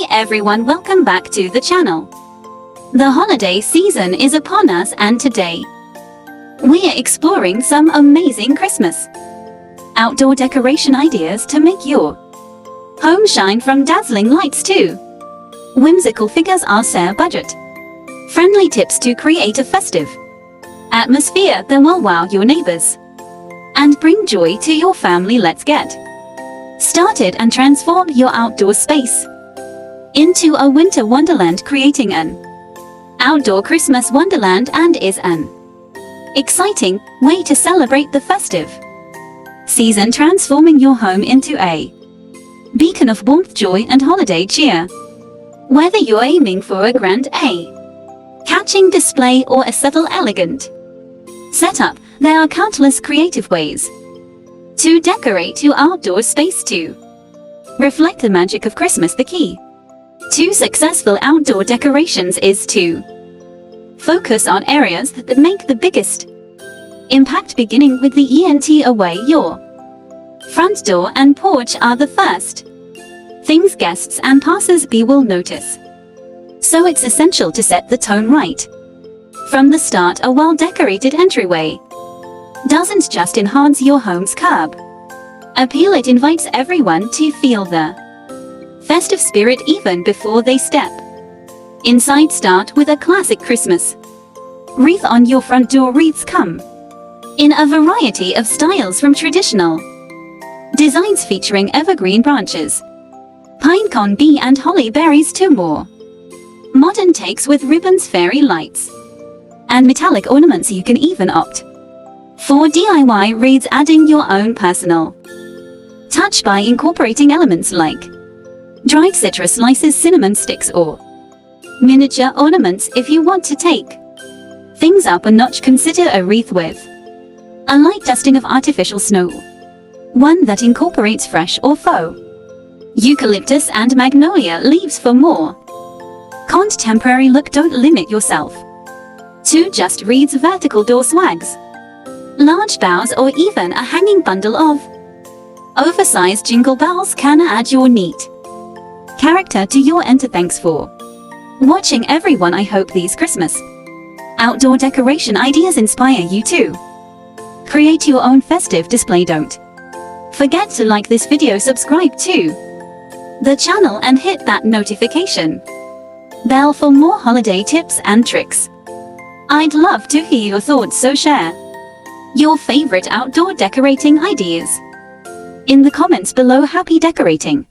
Hey everyone, welcome back to the channel. The holiday season is upon us and today we are exploring some amazing Christmas outdoor decoration ideas to make your home shine, from dazzling lights to whimsical figures are our budget friendly tips to create a festive atmosphere that will wow your neighbors and bring joy to your family. Let's get started and transform your outdoor space into a winter wonderland. Creating an outdoor Christmas wonderland and is an exciting way to celebrate the festive season, transforming your home into a beacon of warmth, joy, and holiday cheer. Whether you're aiming for a grand eye-catching display or a subtle, elegant setup, there are countless creative ways to decorate your outdoor space to reflect the magic of Christmas. The key to successful outdoor decorations is to focus on areas that make the biggest impact, beginning with the entryway. Your front door and porch are the first things guests and passers-by will notice, so it's essential to set the tone right from the start. A well-decorated entryway doesn't just enhance your home's curb appeal, it invites everyone to feel the festive spirit even before they step inside. Start with a classic Christmas wreath on your front door. Wreaths come in a variety of styles, from traditional designs featuring evergreen branches, pine cone, bee, and holly berries to more modern takes with ribbons, fairy lights, and metallic ornaments. You can even opt for DIY wreaths, adding your own personal touch by incorporating elements like dried citrus slices, cinnamon sticks, or miniature ornaments. If you want to take things up a notch, consider a wreath with a light dusting of artificial snow, one that incorporates fresh or faux eucalyptus and magnolia leaves for more contemporary look. Don't limit yourself to just wreaths. Vertical door swags, large boughs, or even a hanging bundle of oversized jingle bells can add your neat character to your enter. Thanks for watching everyone. I hope these Christmas outdoor decoration ideas inspire you to create your own festive display. Don't forget to like this video, subscribe to the channel, and hit that notification bell for more holiday tips and tricks. I'd love to hear your thoughts, so share your favorite outdoor decorating ideas in the comments below. Happy decorating!